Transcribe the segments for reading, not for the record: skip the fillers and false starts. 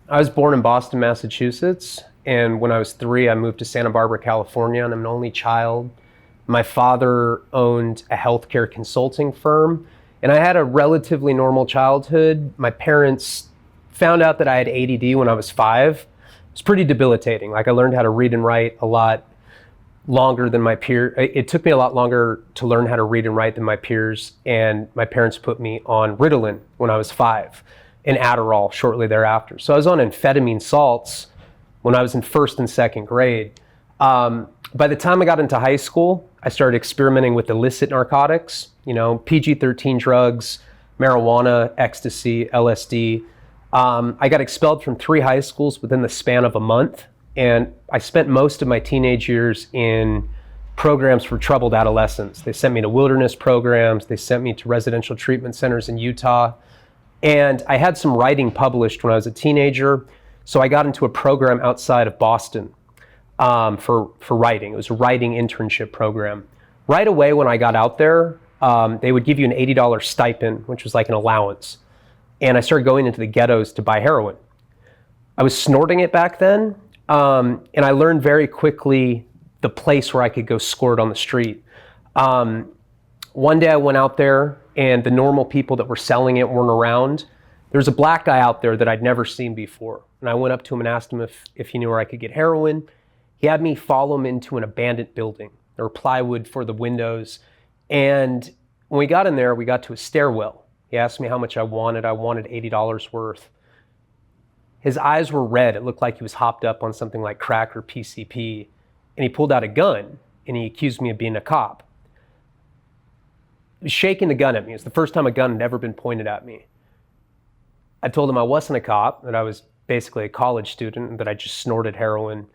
I was born in Boston, Massachusetts, and when I was 3, I moved to Santa Barbara, California, and I'm an only child. My father owned a healthcare consulting firm, and I had a relatively normal childhood. My parents found out that I had ADD when I was 5. It was pretty debilitating. Like, I learned how to read and write a lot longer than my peers. It took me a lot longer to learn how to read and write than my peers, and my parents put me on Ritalin when I was 5 and Adderall shortly thereafter. So I was on amphetamine salts when I was in first and second grade. By the time I got into high school, I started experimenting with illicit narcotics, PG-13 drugs, marijuana, ecstasy, LSD. I got expelled from 3 high schools within the span of a month. And I spent most of my teenage years in programs for troubled adolescents. They sent me to wilderness programs. They sent me to residential treatment centers in Utah. And I had some writing published when I was a teenager. So I got into a program outside of Boston for writing. It was a writing internship program. Right away when I got out there, they would give you an $80 stipend, which was like an allowance. And I started going into the ghettos to buy heroin. I was snorting it back then. And I learned very quickly the place where I could go score it on the street. One day I went out there and the normal people that were selling it weren't around. There was a black guy out there that I'd never seen before. And I went up to him and asked him if he knew where I could get heroin. He had me follow him into an abandoned building. There were plywood for the windows. And when we got in there, we got to a stairwell. He asked me how much I wanted. I wanted $80 worth. His eyes were red. It looked like he was hopped up on something like crack or PCP. And he pulled out a gun and he accused me of being a cop. He was shaking the gun at me. It was the first time a gun had ever been pointed at me. I told him I wasn't a cop, that I was basically a college student, and that I just snorted heroin.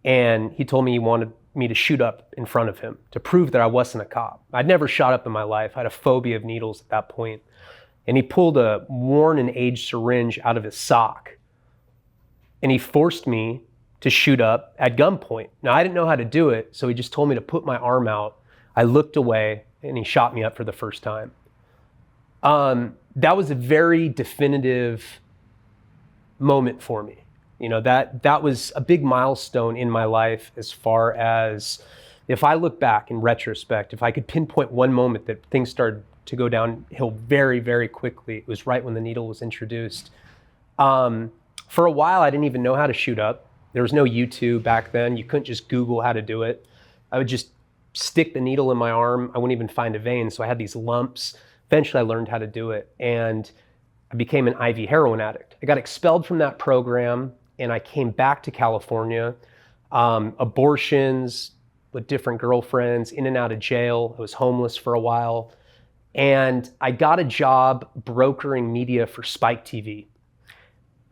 And he told me he wanted me to shoot up in front of him to prove that I wasn't a cop. I'd never shot up in my life. I had a phobia of needles at that point. And he pulled a worn and aged syringe out of his sock. And he forced me to shoot up at gunpoint. Now, I didn't know how to do it, so he just told me to put my arm out. I looked away, and he shot me up for the first time. That was a very definitive moment for me. That was a big milestone in my life, as far as, if I look back in retrospect, if I could pinpoint one moment that things started to go downhill very, very quickly, it was right when the needle was introduced. For a while, I didn't even know how to shoot up. There was no YouTube back then. You couldn't just Google how to do it. I would just stick the needle in my arm. I wouldn't even find a vein. So I had these lumps. Eventually, I learned how to do it. And I became an IV heroin addict. I got expelled from that program, and I came back to California. Abortions with different girlfriends, in and out of jail. I was homeless for a while. And I got a job brokering media for Spike TV.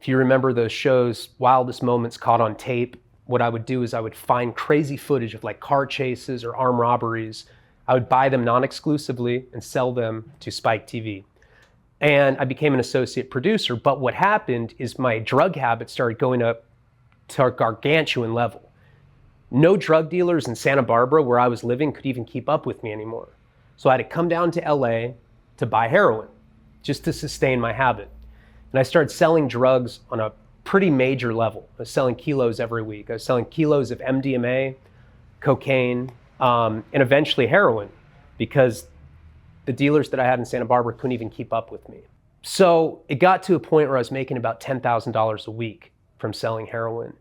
If you remember those shows, Wildest Moments Caught on Tape, what I would do is I would find crazy footage of like car chases or armed robberies. I would buy them non-exclusively and sell them to Spike TV. And I became an associate producer. But what happened is my drug habits started going up to a gargantuan level. No drug dealers in Santa Barbara, where I was living, could even keep up with me anymore. So I had to come down to LA to buy heroin just to sustain my habit. And I started selling drugs on a pretty major level. I was selling kilos every week. I was selling kilos of MDMA, cocaine, and eventually heroin, because the dealers that I had in Santa Barbara couldn't even keep up with me. So it got to a point where I was making about $10,000 a week from selling heroin.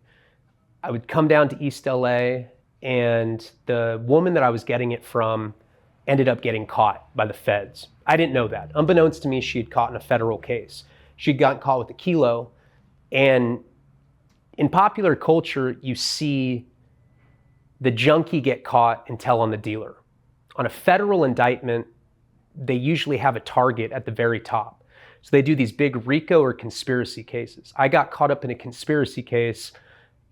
I would come down to East LA, and the woman that I was getting it from ended up getting caught by the feds. I didn't know that. Unbeknownst to me, she had caught in a federal case. She'd gotten caught with a kilo. And in popular culture, you see the junkie get caught and tell on the dealer. On a federal indictment, they usually have a target at the very top. So they do these big RICO or conspiracy cases. I got caught up in a conspiracy case,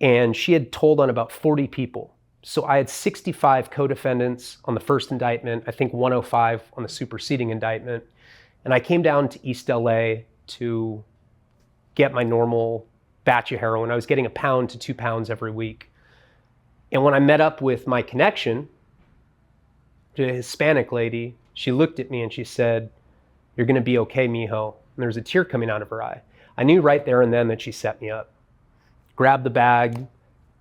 and she had told on about 40 people. So I had 65 co-defendants on the first indictment, I think 105 on the superseding indictment. And I came down to East LA to get my normal batch of heroin. I was getting 1 pound to 2 pounds every week. And when I met up with my connection, to a Hispanic lady, she looked at me and she said, "You're gonna be okay, mijo." And there was a tear coming out of her eye. I knew right there and then that she set me up. Grabbed the bag,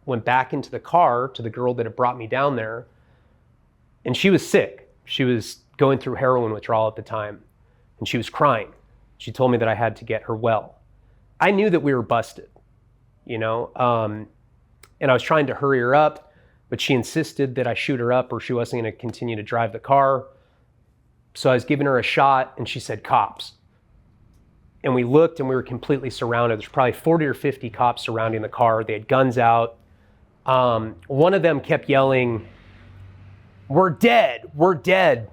went back into the car to the girl that had brought me down there, and she was sick. She was going through heroin withdrawal at the time, and she was crying. She told me that I had to get her well. I knew that we were busted, and I was trying to hurry her up, but she insisted that I shoot her up or she wasn't going to continue to drive the car. So I was giving her a shot, and she said, "Cops." And we looked, and we were completely surrounded. There's probably 40 or 50 cops surrounding the car. They had guns out. One of them kept yelling, "We're dead, we're dead."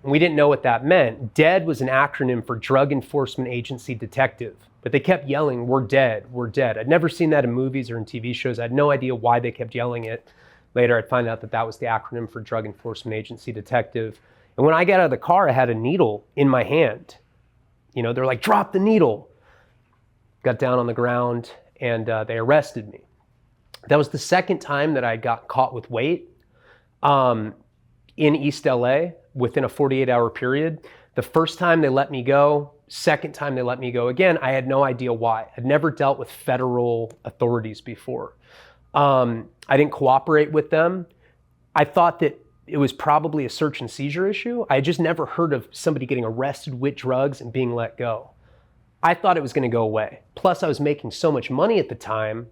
And we didn't know what that meant. DEAD was an acronym for Drug Enforcement Agency Detective. But they kept yelling, "We're dead, we're dead." I'd never seen that in movies or in TV shows. I had no idea why they kept yelling it. Later, I'd find out that that was the acronym for Drug Enforcement Agency Detective. And when I got out of the car, I had a needle in my hand. They're like, "Drop the needle." Got down on the ground, and they arrested me. That was the second time that I got caught with weight in East LA within a 48-hour period. The first time they let me go, second time they let me go again, I had no idea why. I'd never dealt with federal authorities before. I didn't cooperate with them. I thought that it was probably a search and seizure issue. I had just never heard of somebody getting arrested with drugs and being let go. I thought it was going to go away. Plus, I was making so much money at the time,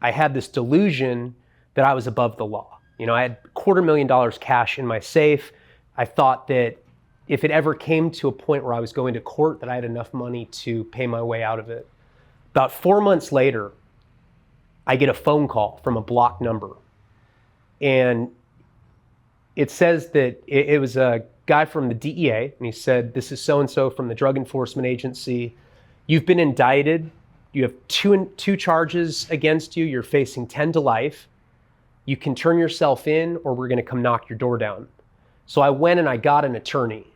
I had this delusion that I was above the law. I had $250,000 cash in my safe. I thought that if it ever came to a point where I was going to court, that I had enough money to pay my way out of it. About 4 months later, I get a phone call from a blocked number. And it says that it was a guy from the DEA, and he said, "This is so-and-so from the Drug Enforcement Agency. You've been indicted. You have two charges against you. You're facing 10 to life. You can turn yourself in, or we're going to come knock your door down." So I went and I got an attorney.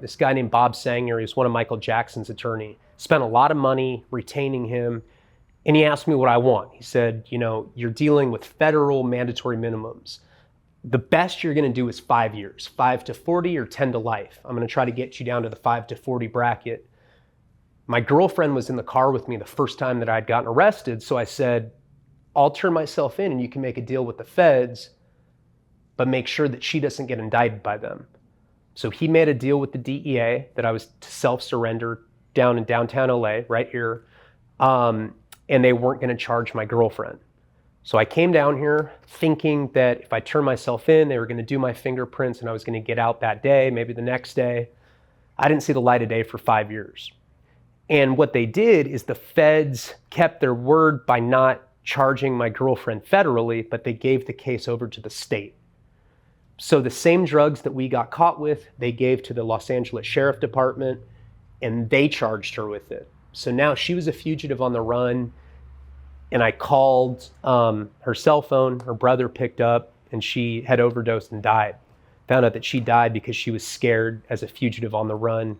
This guy named Bob Sanger. He was one of Michael Jackson's attorney. Spent a lot of money retaining him. And he asked me what I want. He said, "You're dealing with federal mandatory minimums. The best you're going to do is 5 years, 5 to 40 or 10 to life. I'm going to try to get you down to the 5 to 40 bracket." My girlfriend was in the car with me the first time that I'd gotten arrested. So I said, "I'll turn myself in and you can make a deal with the feds, but make sure that she doesn't get indicted by them." So he made a deal with the DEA that I was to self-surrender down in downtown LA, right here. And they weren't going to charge my girlfriend. So I came down here thinking that if I turned myself in, they were going to do my fingerprints and I was going to get out that day, maybe the next day. I didn't see the light of day for 5 years. And what they did is the feds kept their word by not charging my girlfriend federally, but they gave the case over to the state. So the same drugs that we got caught with, they gave to the Los Angeles Sheriff Department, and they charged her with it. So now she was a fugitive on the run, and I called her cell phone. Her brother picked up, and she had overdosed and died. Found out that she died because she was scared as a fugitive on the run,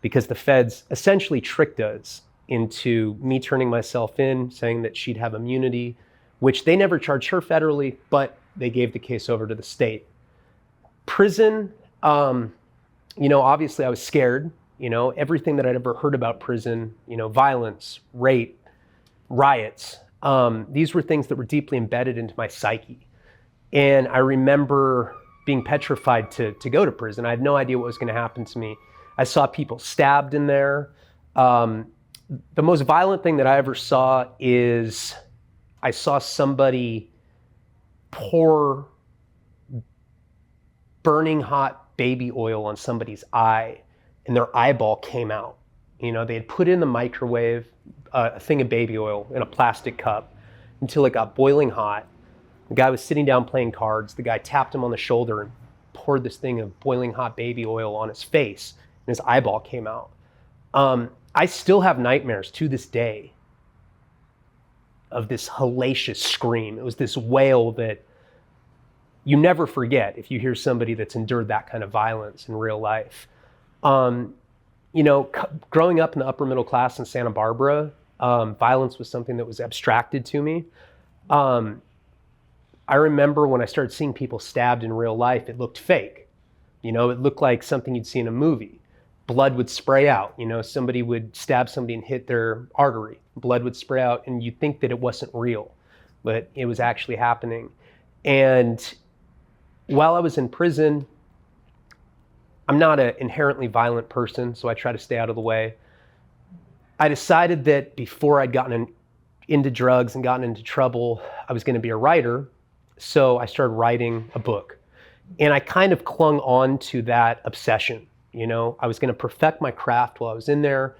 because the feds essentially tricked us into me turning myself in, saying that she'd have immunity, which they never charged her federally, but they gave the case over to the state. Prison, obviously I was scared. Everything that I'd ever heard about prison, violence, rape, riots, these were things that were deeply embedded into my psyche. And I remember being petrified to go to prison. I had no idea what was going to happen to me. I saw people stabbed in there. The most violent thing that I ever saw is I saw somebody pour burning hot baby oil on somebody's eye, and their eyeball came out. They had put in the microwave a thing of baby oil in a plastic cup until it got boiling hot. The guy was sitting down playing cards. The guy tapped him on the shoulder and poured this thing of boiling hot baby oil on his face, and his eyeball came out. I still have nightmares to this day of this hellacious scream. It was this wail that you never forget if you hear somebody that's endured that kind of violence in real life. Growing up in the upper middle class in Santa Barbara, violence was something that was abstracted to me. I remember when I started seeing people stabbed in real life, it looked fake. It looked like something you'd see in a movie. blood would spray out. Somebody would stab somebody and hit their artery. Blood would spray out, and you'd think that it wasn't real, but it was actually happening. And while I was in prison, I'm not an inherently violent person, so I try to stay out of the way. I decided that before I'd gotten into drugs and gotten into trouble, I was going to be a writer. So I started writing a book. And I kind of clung on to that obsession. I was going to perfect my craft while I was in there.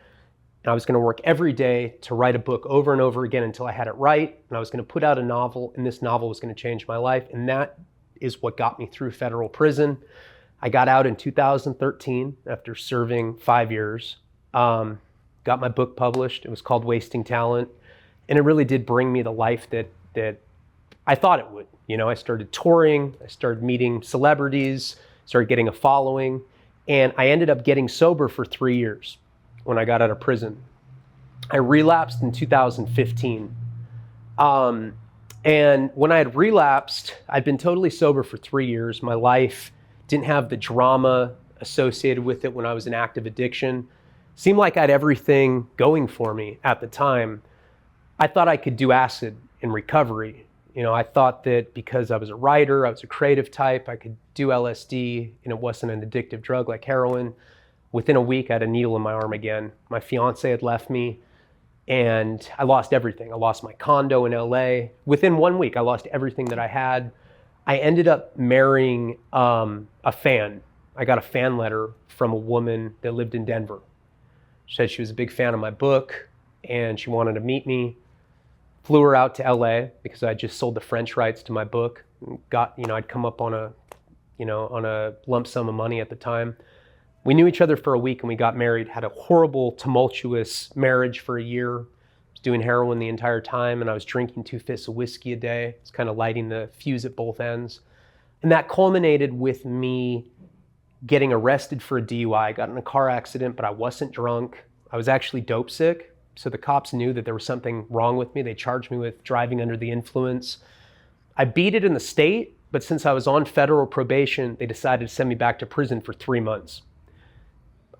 And I was going to work every day to write a book over and over again until I had it right. And I was going to put out a novel, and this novel was going to change my life. And that is what got me through federal prison. I got out in 2013 after serving 5 years. Got my book published. It was called Wasting Talent. And it really did bring me the life that I thought it would. I started touring, I started meeting celebrities, started getting a following, and I ended up getting sober for 3 years when I got out of prison. I relapsed in 2015. And when I had relapsed, I'd been totally sober for 3 years. My life didn't have the drama associated with it when I was in active addiction. Seemed like I had everything going for me at the time. I thought I could do acid in recovery. I thought that because I was a writer, I was a creative type, I could do LSD, and it wasn't an addictive drug like heroin. Within a week, I had a needle in my arm again. My fiance had left me, and I lost everything. I lost my condo in LA. Within 1 week, I lost everything that I had. I ended up marrying a fan. I got a fan letter from a woman that lived in Denver. She said she was a big fan of my book, and she wanted to meet me. Flew her out to LA because I just sold the French rights to my book. I'd come up on a lump sum of money at the time. We knew each other for a week and we got married, had a horrible, tumultuous marriage for a year. I was doing heroin the entire time, and I was drinking 2 fists of whiskey a day. It's kind of lighting the fuse at both ends. And that culminated with me getting arrested for a DUI. I got in a car accident, but I wasn't drunk. I was actually dope sick. So the cops knew that there was something wrong with me. They charged me with driving under the influence. I beat it in the state, but since I was on federal probation, they decided to send me back to prison for 3 months.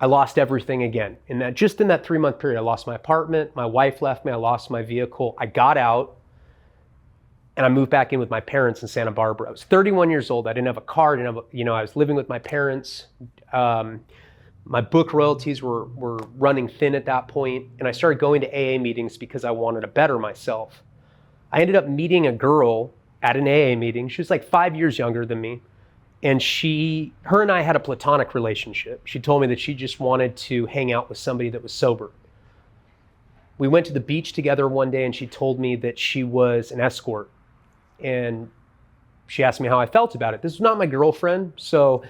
I lost everything again. Just in that 3-month period, I lost my apartment, my wife left me, I lost my vehicle. I got out and I moved back in with my parents in Santa Barbara. I was 31 years old. I didn't have a car, I was living with my parents. My book royalties were running thin at that point, and I started going to AA meetings because I wanted to better myself. I ended up meeting a girl at an AA meeting. She was like 5 years younger than me, and her and I had a platonic relationship. She told me that she just wanted to hang out with somebody that was sober. We went to the beach together one day, and she told me that she was an escort, and she asked me how I felt about it. This was not my girlfriend, so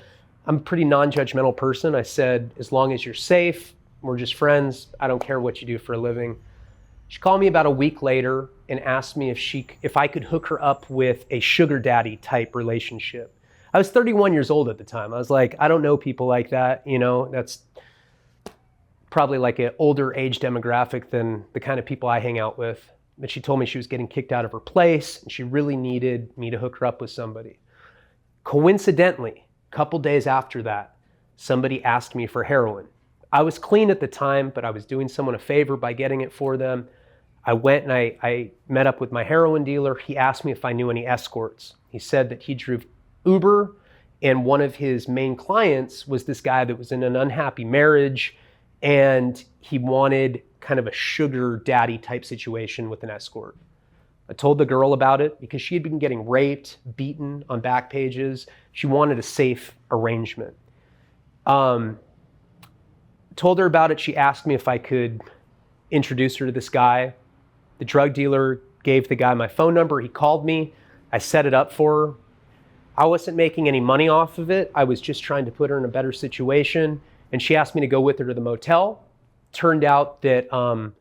I'm a pretty non-judgmental person. I said, as long as you're safe, we're just friends. I don't care what you do for a living. She called me about a week later and asked me if I could hook her up with a sugar daddy type relationship. I was 31 years old at the time. I was like, I don't know people like that. That's probably like an older age demographic than the kind of people I hang out with. But she told me she was getting kicked out of her place and she really needed me to hook her up with somebody. Coincidentally, couple days after that, somebody asked me for heroin. I was clean at the time, but I was doing someone a favor by getting it for them. I went and I met up with my heroin dealer. He asked me if I knew any escorts. He said that he drove Uber, and one of his main clients was this guy that was in an unhappy marriage, and he wanted kind of a sugar daddy type situation with an escort. I told the girl about it because she had been getting raped, beaten on back pages. She wanted a safe arrangement. Told her about it. She asked me if I could introduce her to this guy. The drug dealer gave the guy my phone number. He called me. I set it up for her. I wasn't making any money off of it. I was just trying to put her in a better situation. And she asked me to go with her to the motel. Turned out that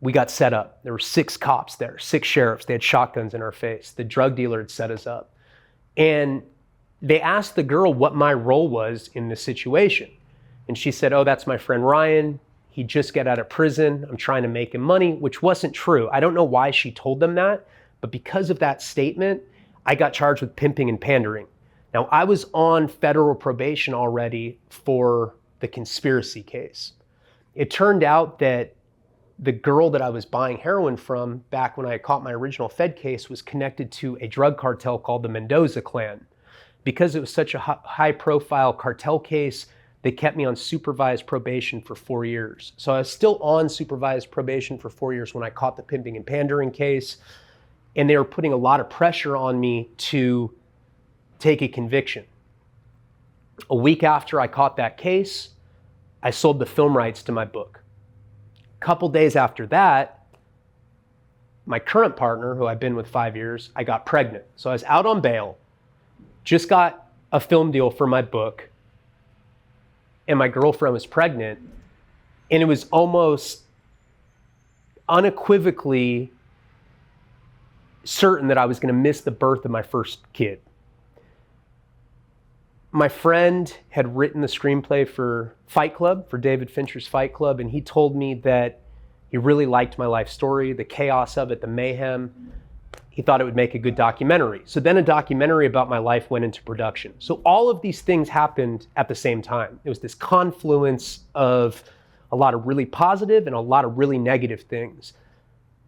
we got set up. There were 6 cops there, 6 sheriffs. They had shotguns in our face. The drug dealer had set us up. And they asked the girl what my role was in this situation. And she said, oh, that's my friend Ryan. He just got out of prison. I'm trying to make him money, which wasn't true. I don't know why she told them that, but because of that statement, I got charged with pimping and pandering. Now, I was on federal probation already for the conspiracy case. It turned out that the girl that I was buying heroin from back when I caught my original Fed case was connected to a drug cartel called the Mendoza clan. Because it was such a high profile cartel case, they kept me on supervised probation for 4 years. So I was still on supervised probation for 4 years when I caught the pimping and pandering case. And they were putting a lot of pressure on me to take a conviction. A week after I caught that case, I sold the film rights to my book. A couple days after that, my current partner, who I've been with 5 years, I got pregnant. So I was out on bail, just got a film deal for my book, and my girlfriend was pregnant, and it was almost unequivocally certain that I was going to miss the birth of my first kid. My friend had written the screenplay for Fight Club, for David Fincher's Fight Club, and he told me that he really liked my life story, the chaos of it, the mayhem. He thought it would make a good documentary. So then a documentary about my life went into production. So all of these things happened at the same time. It was this confluence of a lot of really positive and a lot of really negative things.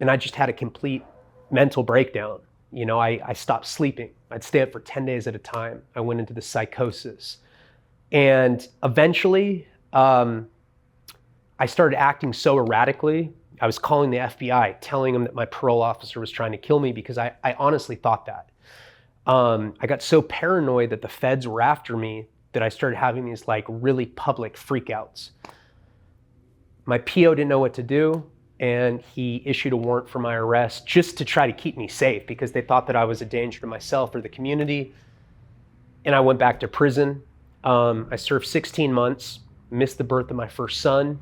And I just had a complete mental breakdown. You know, I stopped sleeping. I'd stay up for 10 days at a time. I went into the psychosis. And eventually, I started acting so erratically. I was calling the FBI, telling them that my parole officer was trying to kill me because I honestly thought that. I got so paranoid that the feds were after me that I started having these like really public freakouts. My PO didn't know what to do, and he issued a warrant for my arrest just to try to keep me safe because they thought that I was a danger to myself or the community. And I went back to prison. I served 16 months, missed the birth of my first son.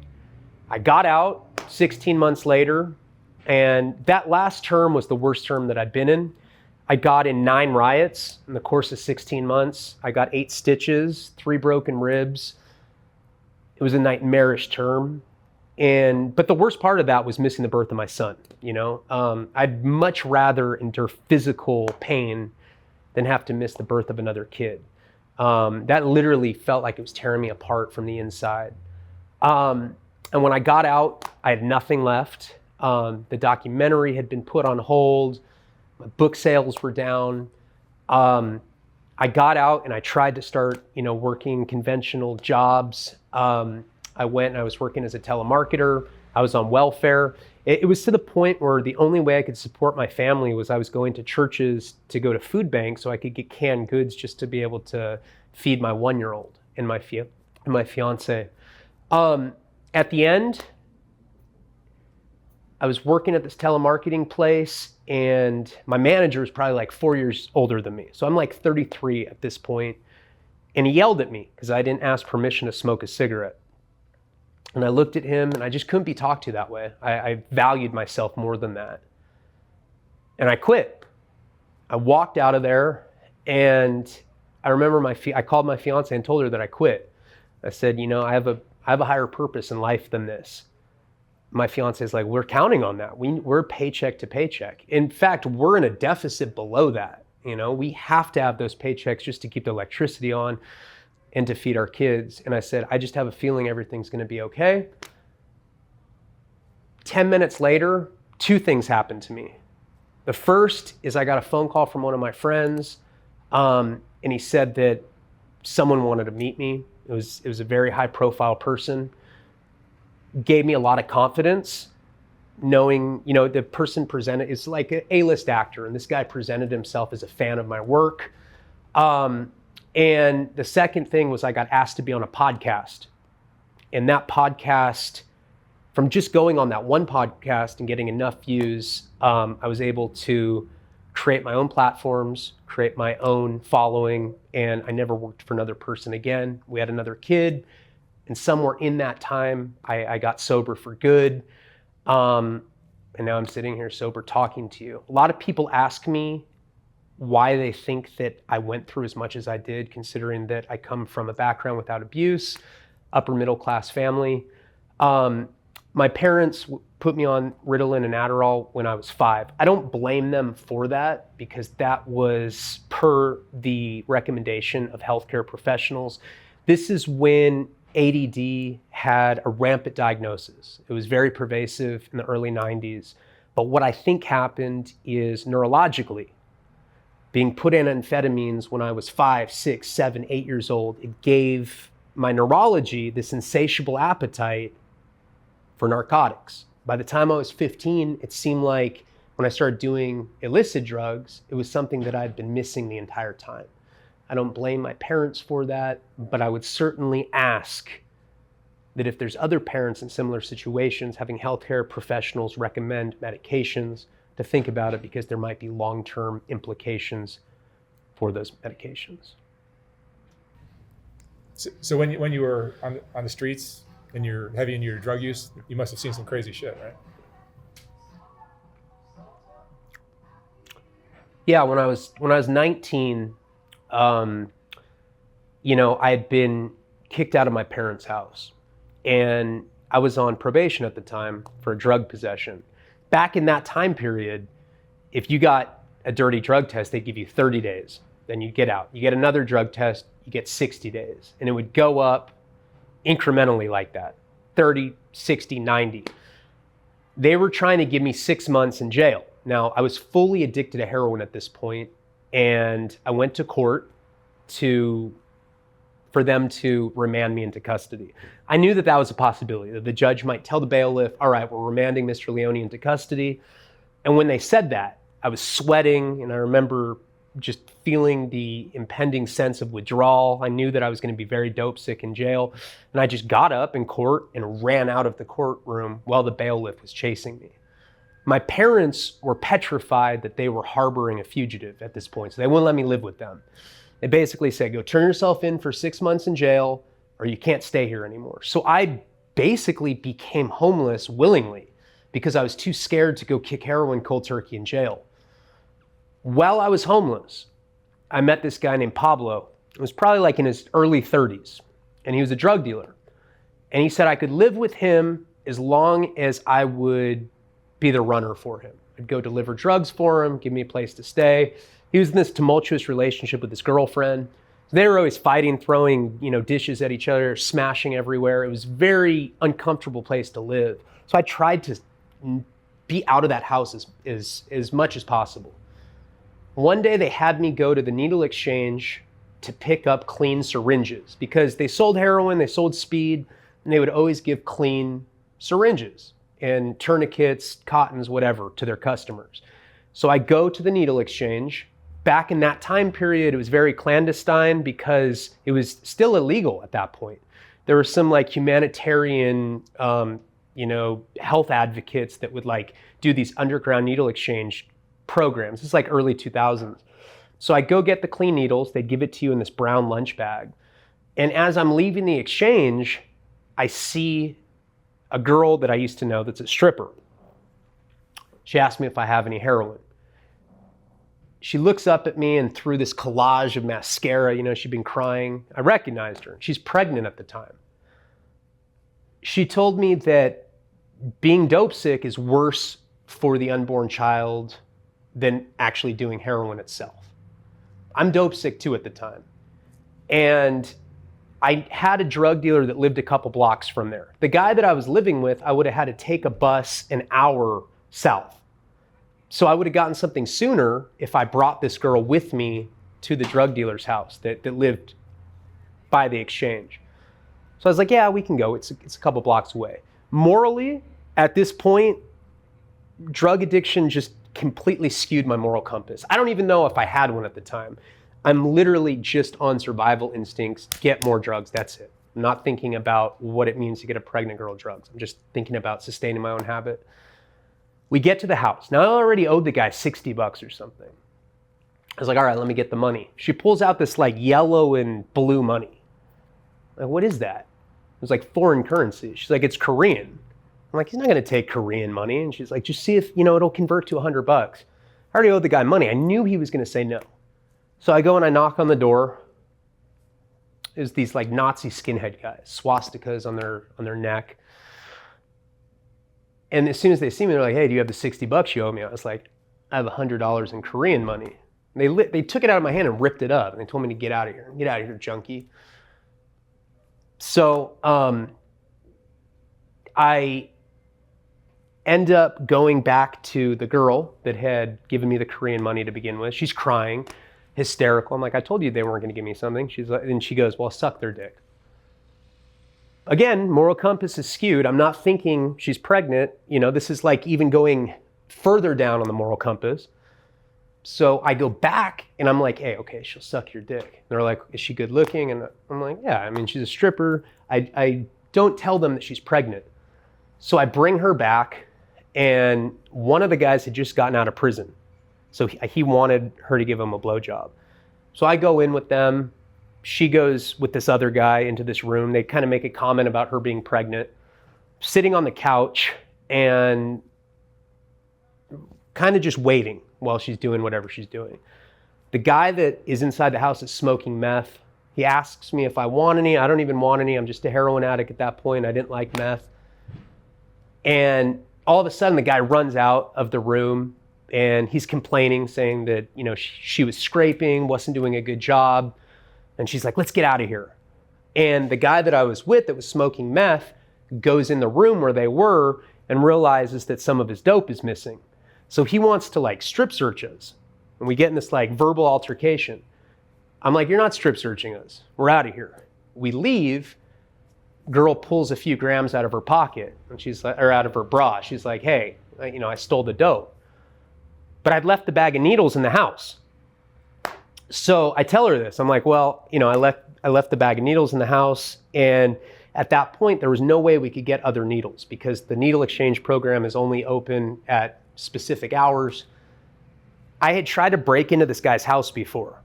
I got out 16 months later, and that last term was the worst term that I'd been in. I got in 9 riots in the course of 16 months. I got 8 stitches, 3 broken ribs. It was a nightmarish term. But the worst part of that was missing the birth of my son. You know, I'd much rather endure physical pain than have to miss the birth of another kid. That literally felt like it was tearing me apart from the inside. And when I got out, I had nothing left. The documentary had been put on hold. My book sales were down. I got out and I tried to start, working conventional jobs. I went and I was working as a telemarketer. I was on welfare. It was to the point where the only way I could support my family was I was going to churches to go to food banks so I could get canned goods just to be able to feed my 1-year-old and my fiance. At the end, I was working at this telemarketing place, and my manager was probably like 4 years older than me. So I'm like 33 at this point, and he yelled at me because I didn't ask permission to smoke a cigarette. And I looked at him, and I just couldn't be talked to that way. I valued myself more than that. And I quit. I walked out of there, and I remember I called my fiance and told her that I quit. I said, I have a higher purpose in life than this. My fiance is like, we're counting on that. We're paycheck to paycheck. In fact, we're in a deficit below that. We have to have those paychecks just to keep the electricity on and to feed our kids. And I said, I just have a feeling everything's going to be okay. 10 minutes later, 2 things happened to me. The first is I got a phone call from one of my friends, and he said that someone wanted to meet me. It was a very high profile person. Gave me a lot of confidence knowing, the person presented is like an A-list actor, and this guy presented himself as a fan of my work. And the second thing was I got asked to be on a podcast. And that podcast, from just going on that one podcast and getting enough views, I was able to create my own platforms, create my own following, and I never worked for another person again. We had another kid, and somewhere in that time, I got sober for good. And now I'm sitting here sober talking to you. A lot of people ask me why they think that I went through as much as I did, considering that I come from a background without abuse, upper middle class family. My parents put me on Ritalin and Adderall when I was 5. I don't blame them for that because that was per the recommendation of healthcare professionals. This is when ADD had a rampant diagnosis. It was very pervasive in the early 90s. But what I think happened is neurologically, being put in amphetamines when I was 5, 6, 7, 8 years old, it gave my neurology this insatiable appetite for narcotics. By the time I was 15, it seemed like when I started doing illicit drugs, it was something that I'd been missing the entire time. I don't blame my parents for that, but I would certainly ask that if there's other parents in similar situations, having healthcare professionals recommend medications, to think about it, because there might be long-term implications for those medications. So when you were on the streets and you're heavy into your drug use, you must have seen some crazy shit, right? Yeah, when I was 19, I had been kicked out of my parents' house, and I was on probation at the time for a drug possession. Back in that time period, if you got a dirty drug test, they'd give you 30 days. Then you get out. You get another drug test, you get 60 days. And it would go up incrementally like that, 30, 60, 90. They were trying to give me 6 months in jail. Now, I was fully addicted to heroin at this point, and I went to court for them to remand me into custody. I knew that was a possibility, that the judge might tell the bailiff, all right, we're remanding Mr. Leone into custody. And when they said that, I was sweating, and I remember just feeling the impending sense of withdrawal. I knew that I was going to be very dope sick in jail. And I just got up in court and ran out of the courtroom while the bailiff was chasing me. My parents were petrified that they were harboring a fugitive at this point, so they wouldn't let me live with them. They basically said, go turn yourself in for 6 months in jail, or you can't stay here anymore. So I basically became homeless willingly because I was too scared to go kick heroin cold turkey in jail. While I was homeless, I met this guy named Pablo. It was probably like in his early 30s, and he was a drug dealer. And he said I could live with him as long as I would be the runner for him. I'd go deliver drugs for him, give me a place to stay. He was in this tumultuous relationship with his girlfriend. They were always fighting, throwing, dishes at each other, smashing everywhere. It was a very uncomfortable place to live. So I tried to be out of that house as much as possible. One day they had me go to the needle exchange to pick up clean syringes because they sold heroin, they sold speed, and they would always give clean syringes and tourniquets, cottons, whatever, to their customers. So I go to the needle exchange. Back in that time period, it was very clandestine because it was still illegal at that point. There were some humanitarian, health advocates that would do these underground needle exchange programs. It's early 2000s. So I go get the clean needles. They'd give it to you in this brown lunch bag. And as I'm leaving the exchange, I see a girl that I used to know that's a stripper. She asked me if I have any heroin. She looks up at me, and through this collage of mascara, she'd been crying. I recognized her. She's pregnant at the time. She told me that being dope sick is worse for the unborn child than actually doing heroin itself. I'm dope sick too at the time. And I had a drug dealer that lived a couple blocks from there. The guy that I was living with, I would have had to take a bus an hour south. So I would have gotten something sooner if I brought this girl with me to the drug dealer's house that lived by the exchange. So I was like, yeah, we can go. It's a couple blocks away. Morally, at this point, drug addiction just completely skewed my moral compass. I don't even know if I had one at the time. I'm literally just on survival instincts, get more drugs, that's it. I'm not thinking about what it means to get a pregnant girl drugs. I'm just thinking about sustaining my own habit. We get to the house. Now I already owed the guy $60 or something. I was like, all right, let me get the money. She pulls out this yellow and blue money. I'm like, what is that? It was foreign currency. She's like, it's Korean. I'm like, he's not gonna take Korean money. And she's like, just see if, it'll convert to $100. I already owed the guy money. I knew he was gonna say no. So I go and I knock on the door. There's these Nazi skinhead guys, swastikas on their neck. And as soon as they see me, they're like, hey, do you have the $60 you owe me? I was like, I have $100 in Korean money. And they took it out of my hand and ripped it up. And they told me to get out of here. Get out of here, junkie. So I end up going back to the girl that had given me the Korean money to begin with. She's crying, hysterical. I'm like, I told you they weren't going to give me something. She's like, and she goes, well, suck their dick. Again, moral compass is skewed. I'm not thinking she's pregnant. You know, this is like even going further down on the moral compass. So I go back and I'm like, hey, okay, she'll suck your dick. And they're like, is she good looking? And I'm like, yeah, I mean, she's a stripper. I don't tell them that she's pregnant. So I bring her back, and one of the guys had just gotten out of prison. So he wanted her to give him a blowjob. So I go in with them. She goes with this other guy into this room. They kind of make a comment about her being pregnant, sitting on the couch and kind of just waiting while she's doing whatever she's doing. The guy that is inside the house is smoking meth. He asks me if I want any. I don't even want any. I'm just a heroin addict at that point. I didn't like meth. And all of a sudden, the guy runs out of the room and he's complaining, saying that, you know, she was scraping, wasn't doing a good job. And she's like, let's get out of here. And the guy that I was with that was smoking meth goes in the room where they were and realizes that some of his dope is missing. So he wants to like strip search us. And we get in this like verbal altercation. I'm like, you're not strip searching us. We're out of here. We leave. Girl pulls a few grams out of her pocket, and she's like, or out of her bra. She's like, hey, you know, I stole the dope. But I'd left the bag of needles in the house. So I tell her this. I'm like, well, you know, I left the bag of needles in the house, and at that point, there was no way we could get other needles because the needle exchange program is only open at specific hours. I had tried to break into this guy's house before.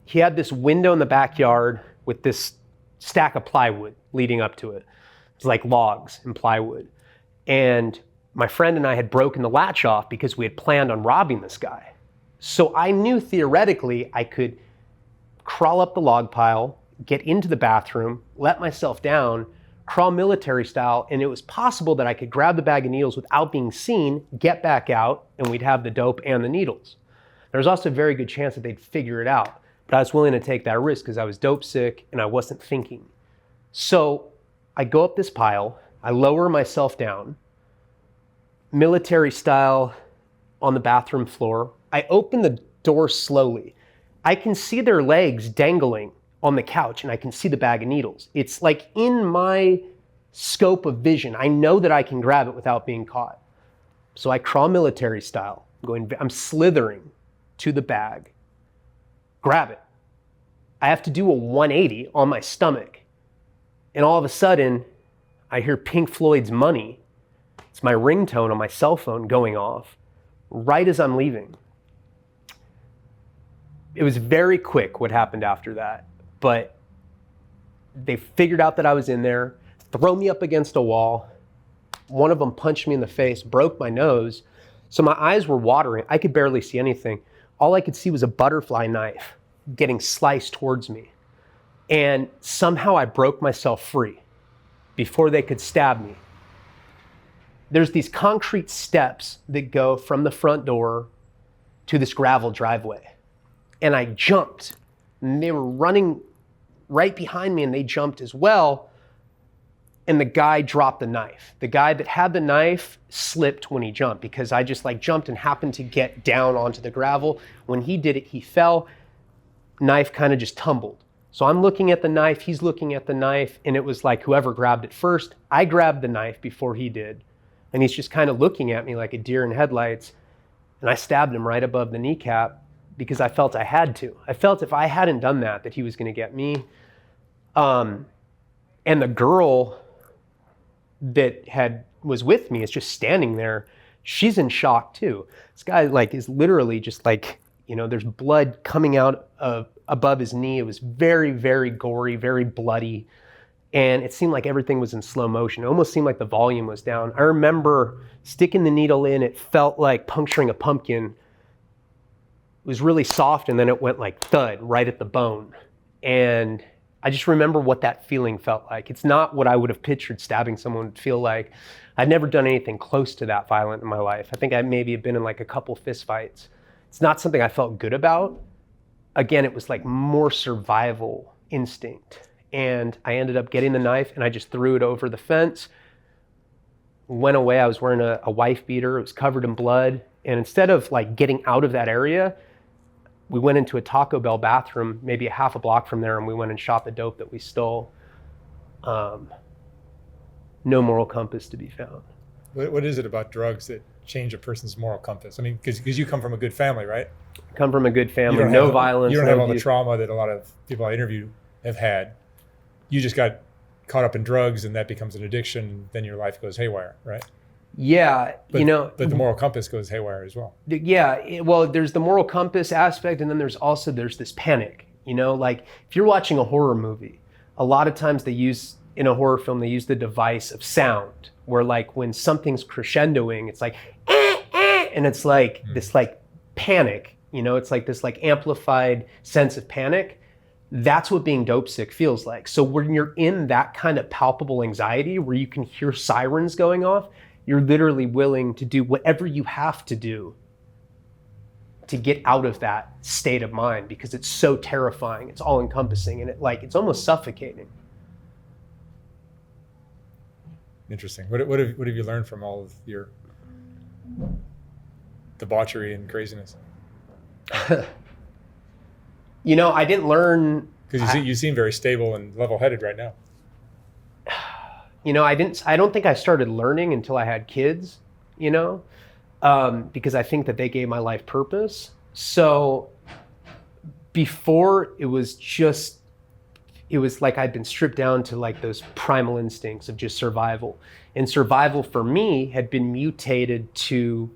He had this window in the backyard with this stack of plywood leading up to it. It's like logs and plywood. And my friend and I had broken the latch off because we had planned on robbing this guy. So I knew theoretically I could crawl up the log pile, get into the bathroom, let myself down, crawl military style, and it was possible that I could grab the bag of needles without being seen, get back out, and we'd have the dope and the needles. There was also a very good chance that they'd figure it out, but I was willing to take that risk because I was dope sick and I wasn't thinking. So I go up this pile, I lower myself down, military style on the bathroom floor. I open the door slowly. I can see their legs dangling on the couch and I can see the bag of needles. It's like in my scope of vision. I know that I can grab it without being caught. So I crawl military style. I'm slithering to the bag, grab it. I have to do a 180 on my stomach. And all of a sudden, I hear Pink Floyd's Money. It's my ringtone on my cell phone going off right as I'm leaving. It was very quick what happened after that, but they figured out that I was in there, throw me up against a wall. One of them punched me in the face, broke my nose. So my eyes were watering. I could barely see anything. All I could see was a butterfly knife getting sliced towards me. And somehow I broke myself free before they could stab me. There's these concrete steps that go from the front door to this gravel driveway. And I jumped, and they were running right behind me, and they jumped as well. And the guy dropped the knife. The guy that had the knife slipped when he jumped because I just like jumped and happened to get down onto the gravel. When he did it, he fell. Knife kind of just tumbled. So I'm looking at the knife, he's looking at the knife, and it was like whoever grabbed it first. I grabbed the knife before he did. And he's just kind of looking at me like a deer in headlights. And I stabbed him right above the kneecap because I felt I had to. I felt if I hadn't done that he was going to get me. And the girl that was with me is just standing there. She's in shock too. This guy like is literally just like, you know, there's blood coming out of above his knee. It was very, very gory, very bloody. And it seemed like everything was in slow motion. It almost seemed like the volume was down. I remember sticking the needle in. It felt like puncturing a pumpkin. It was really soft, and then it went like thud right at the bone. And I just remember what that feeling felt like. It's not what I would have pictured stabbing someone would feel like. I'd never done anything close to that violent in my life. I think I maybe have been in like a couple fist fights. It's not something I felt good about. Again, it was like more survival instinct. and I ended up getting the knife and I just threw it over the fence. Went away. I was wearing a wife beater. It was covered in blood. And instead of like getting out of that area, we went into a Taco Bell bathroom, maybe a half a block from there, and we went and shot the dope that we stole. No moral compass to be found. What is it about drugs that change a person's moral compass? I mean, because you come from a good family, right? Come from a good family, no violence. You don't have all the trauma that a lot of people I interview have had. You just got caught up in drugs and that becomes an addiction. Then your life goes haywire, right? Yeah, but the moral compass goes haywire as well. Yeah, well, there's the moral compass aspect, and then there's this panic. Like if you're watching a horror movie, a lot of times in a horror film, they use the device of sound, where like when something's crescendoing, it's like, and it's like this like panic, it's like this like amplified sense of panic. That's what being dope sick feels like. So when you're in that kind of palpable anxiety where you can hear sirens going off, you're literally willing to do whatever you have to do to get out of that state of mind, because it's so terrifying. It's all encompassing, and it's almost suffocating. Interesting. What have you learned from all of your debauchery and craziness? I didn't learn, because you seem very stable and level-headed right now. I don't think I started learning until I had kids, because I think that they gave my life purpose. So before, it was like I'd been stripped down to like those primal instincts of just survival. And survival for me had been mutated to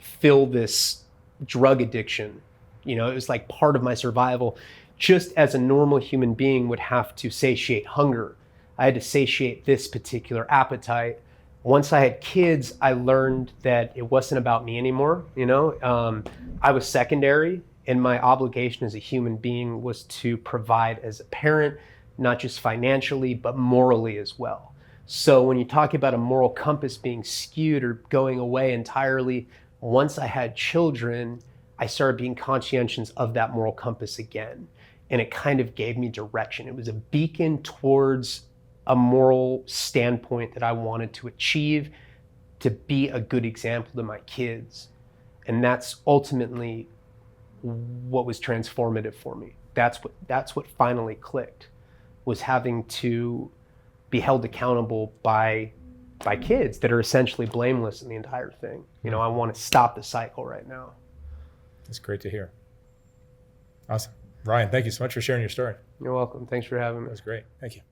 fill this drug addiction. It was like part of my survival, just as a normal human being would have to satiate hunger. I had to satiate this particular appetite. Once I had kids, I learned that it wasn't about me anymore. I was secondary, and my obligation as a human being was to provide as a parent, not just financially, but morally as well. So when you talk about a moral compass being skewed or going away entirely, once I had children, I started being conscientious of that moral compass again. And it kind of gave me direction. It was a beacon towards a moral standpoint that I wanted to achieve, to be a good example to my kids. And that's ultimately what was transformative for me. That's what finally clicked, was having to be held accountable by kids that are essentially blameless in the entire thing. I want to stop the cycle right now. That's great to hear. Awesome. Ryan, thank you so much for sharing your story. You're welcome. Thanks for having me. That was great. Thank you.